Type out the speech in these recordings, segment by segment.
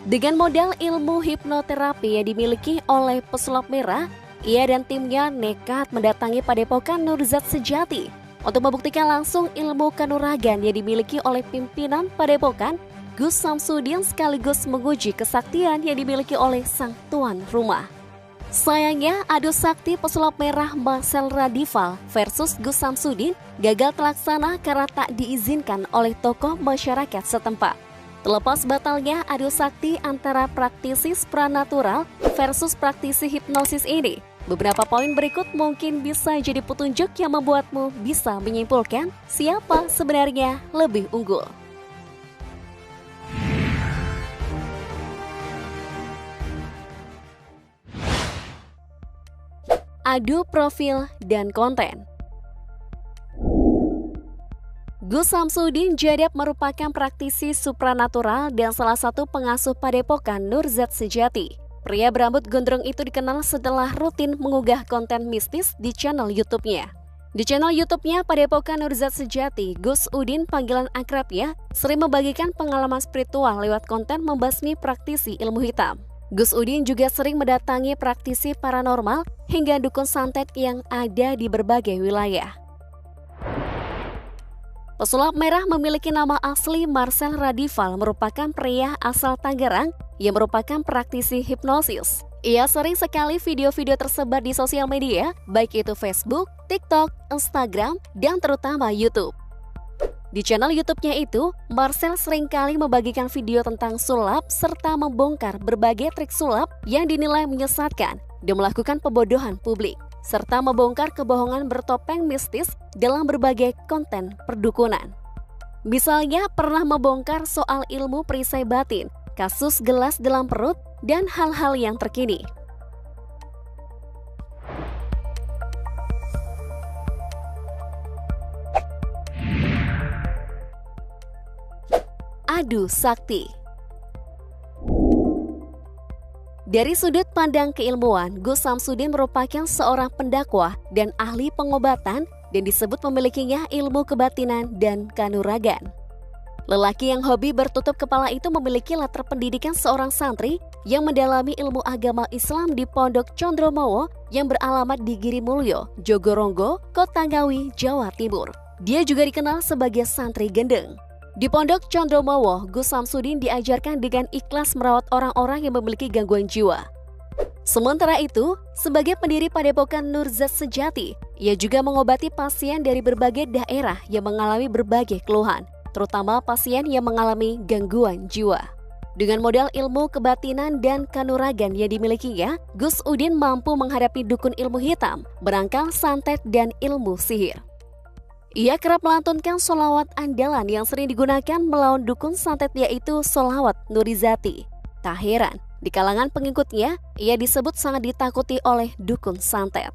Dengan modal ilmu hipnoterapi yang dimiliki oleh pesulap merah, ia dan timnya nekat mendatangi Padepokan Nurzat Sejati untuk membuktikan langsung ilmu kanuragan yang dimiliki oleh pimpinan Padepokan, Gus Samsudin, sekaligus menguji kesaktian yang dimiliki oleh sang tuan rumah. Sayangnya, adu sakti pesulap merah Marcel Radival versus Gus Samsudin gagal terlaksana karena tak diizinkan oleh tokoh masyarakat setempat. Terlepas batalnya adu sakti antara praktisi supranatural versus praktisi hipnosis ini, beberapa poin berikut mungkin bisa jadi petunjuk yang membuatmu bisa menyimpulkan siapa sebenarnya lebih unggul. Adu profil dan konten. Gus Samsudin Jadab merupakan praktisi supranatural dan salah satu pengasuh Padepokan Nurzat Sejati. Pria berambut gondrong itu dikenal setelah rutin mengunggah konten mistis di channel YouTube-nya. Di channel YouTube-nya Padepokan Nurzat Sejati, Gus Udin, panggilan akrabnya, sering membagikan pengalaman spiritual lewat konten membasmi praktisi ilmu hitam. Gus Udin juga sering mendatangi praktisi paranormal hingga dukun santet yang ada di berbagai wilayah. Pesulap merah memiliki nama asli Marcel Radival, merupakan pria asal Tangerang yang merupakan praktisi hipnosis. Ia sering sekali video-video tersebar di sosial media, baik itu Facebook, TikTok, Instagram, dan terutama YouTube. Di channel YouTube-nya itu, Marcel seringkali membagikan video tentang sulap serta membongkar berbagai trik sulap yang dinilai menyesatkan dan melakukan pembodohan publik, serta membongkar kebohongan bertopeng mistis dalam berbagai konten perdukunan. Misalnya pernah membongkar soal ilmu perisai batin, kasus gelas dalam perut, dan hal-hal yang terkini. Adu sakti. Dari sudut pandang keilmuan, Gus Samsudin merupakan seorang pendakwah dan ahli pengobatan dan disebut memilikinya ilmu kebatinan dan kanuragan. Lelaki yang hobi bertutup kepala itu memiliki latar pendidikan seorang santri yang mendalami ilmu agama Islam di Pondok Condromowo yang beralamat di Girimulyo, Jogoronggo, Kota Ngawi, Jawa Timur. Dia juga dikenal sebagai santri gendeng. Di Pondok Condromowo, Gus Samsudin diajarkan dengan ikhlas merawat orang-orang yang memiliki gangguan jiwa. Sementara itu, sebagai pendiri Padepokan Nurzat Sejati, ia juga mengobati pasien dari berbagai daerah yang mengalami berbagai keluhan, terutama pasien yang mengalami gangguan jiwa. Dengan modal ilmu kebatinan dan kanuragan yang dimilikinya, Gus Udin mampu menghadapi dukun ilmu hitam, berangkal santet, dan ilmu sihir. Ia kerap melantunkan sholawat andalan yang sering digunakan melawan dukun santet, yaitu sholawat Nurizati. Tak heran, di kalangan pengikutnya, ia disebut sangat ditakuti oleh dukun santet.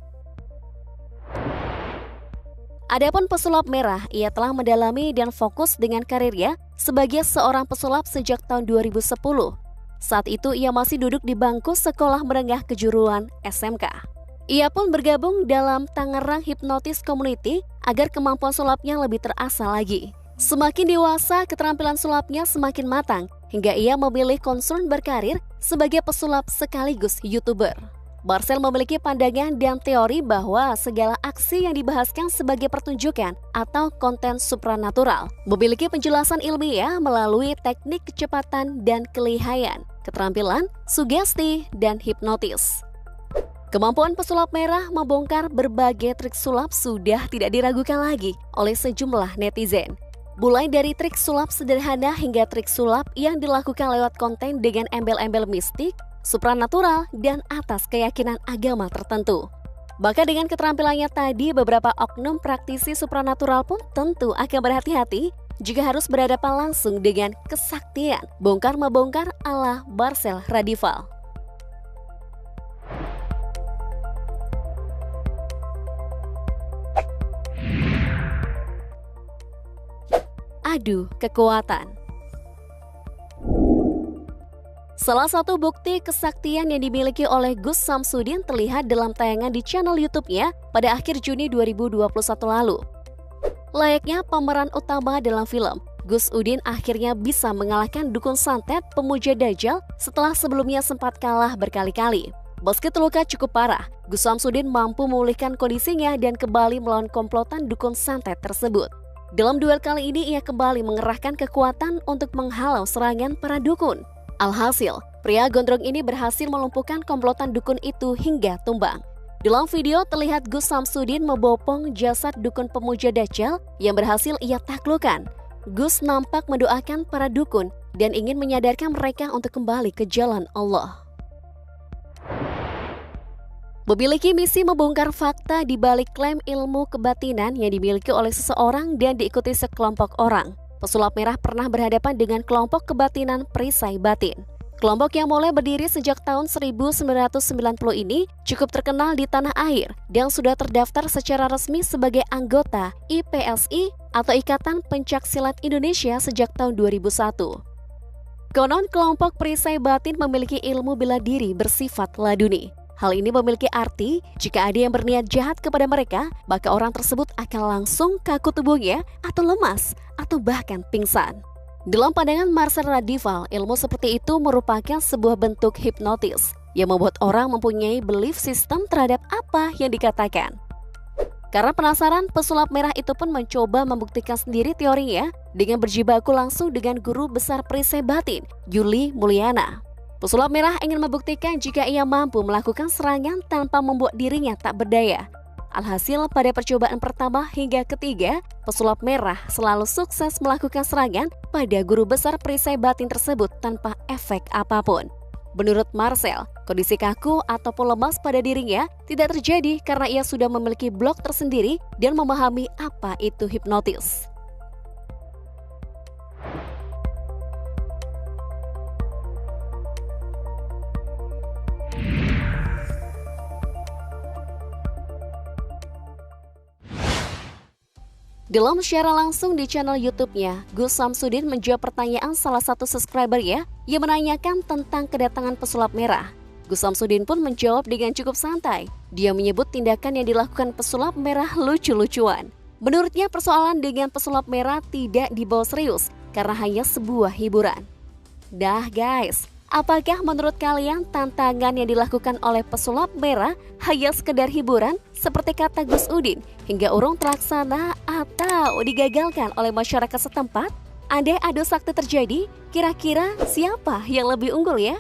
Adapun pesulap merah, ia telah mendalami dan fokus dengan karirnya sebagai seorang pesulap sejak tahun 2010. Saat itu ia masih duduk di bangku sekolah menengah kejuruan SMK. Ia pun bergabung dalam Tangerang Hypnotis Community agar kemampuan sulapnya lebih terasa lagi. Semakin dewasa, keterampilan sulapnya semakin matang, hingga ia memilih concern berkarir sebagai pesulap sekaligus YouTuber. Marcel memiliki pandangan dan teori bahwa segala aksi yang dibahaskan sebagai pertunjukan atau konten supranatural memiliki penjelasan ilmiah melalui teknik kecepatan dan kelihayan, keterampilan, sugesti, dan hipnotis. Kemampuan pesulap merah membongkar berbagai trik sulap sudah tidak diragukan lagi oleh sejumlah netizen. Mulai dari trik sulap sederhana hingga trik sulap yang dilakukan lewat konten dengan embel-embel mistik, supranatural, dan atas keyakinan agama tertentu. Bahkan dengan keterampilannya tadi, beberapa oknum praktisi supranatural pun tentu akan berhati-hati jika harus berhadapan langsung dengan kesaktian bongkar-membongkar ala Marcel Radival. Adu kekuatan. Salah satu bukti kesaktian yang dimiliki oleh Gus Samsudin terlihat dalam tayangan di channel YouTube-nya pada akhir Juni 2021 lalu. Layaknya pemeran utama dalam film, Gus Udin akhirnya bisa mengalahkan dukun santet pemuja Dajjal setelah sebelumnya sempat kalah berkali-kali. Meski terluka cukup parah, Gus Samsudin mampu memulihkan kondisinya dan kembali melawan komplotan dukun santet tersebut. Dalam duel kali ini ia kembali mengerahkan kekuatan untuk menghalau serangan para dukun. Alhasil, pria gondrong ini berhasil melumpuhkan komplotan dukun itu hingga tumbang. Dalam video terlihat Gus Samsudin membopong jasad dukun pemuja Dajjal yang berhasil ia taklukkan. Gus nampak mendoakan para dukun dan ingin menyadarkan mereka untuk kembali ke jalan Allah. Memiliki misi membongkar fakta di balik klaim ilmu kebatinan yang dimiliki oleh seseorang dan diikuti sekelompok orang. Pesulap merah pernah berhadapan dengan kelompok kebatinan perisai batin. Kelompok yang mulai berdiri sejak tahun 1990 ini cukup terkenal di tanah air dan sudah terdaftar secara resmi sebagai anggota IPSI atau Ikatan Pencaksilat Indonesia sejak tahun 2001. Konon kelompok perisai batin memiliki ilmu bela diri bersifat laduni. Hal ini memiliki arti jika ada yang berniat jahat kepada mereka, maka orang tersebut akan langsung kaku tubuhnya atau lemas atau bahkan pingsan. Dalam pandangan Marcel Radival, ilmu seperti itu merupakan sebuah bentuk hipnotis yang membuat orang mempunyai belief system terhadap apa yang dikatakan. Karena penasaran, pesulap merah itu pun mencoba membuktikan sendiri teorinya dengan berjibaku langsung dengan guru besar perisai batin, Yuli Mulyana. Pesulap merah ingin membuktikan jika ia mampu melakukan serangan tanpa membuat dirinya tak berdaya. Alhasil pada percobaan pertama hingga ketiga, pesulap merah selalu sukses melakukan serangan pada guru besar perisai batin tersebut tanpa efek apapun. Menurut Marcel, kondisi kaku ataupun lemas pada dirinya tidak terjadi karena ia sudah memiliki blok tersendiri dan memahami apa itu hipnotis. Dalam siaran langsung di channel YouTube-nya, Gus Samsudin menjawab pertanyaan salah satu subscribernya yang menanyakan tentang kedatangan pesulap merah. Gus Samsudin pun menjawab dengan cukup santai. Dia menyebut tindakan yang dilakukan pesulap merah lucu-lucuan. Menurutnya persoalan dengan pesulap merah tidak dibawa serius karena hanya sebuah hiburan. Dah guys, apakah menurut kalian tantangan yang dilakukan oleh pesulap merah hanya sekedar hiburan seperti kata Gus Udin hingga urung terlaksana atau digagalkan oleh masyarakat setempat? Andai adu sakti terjadi, kira-kira siapa yang lebih unggul ya?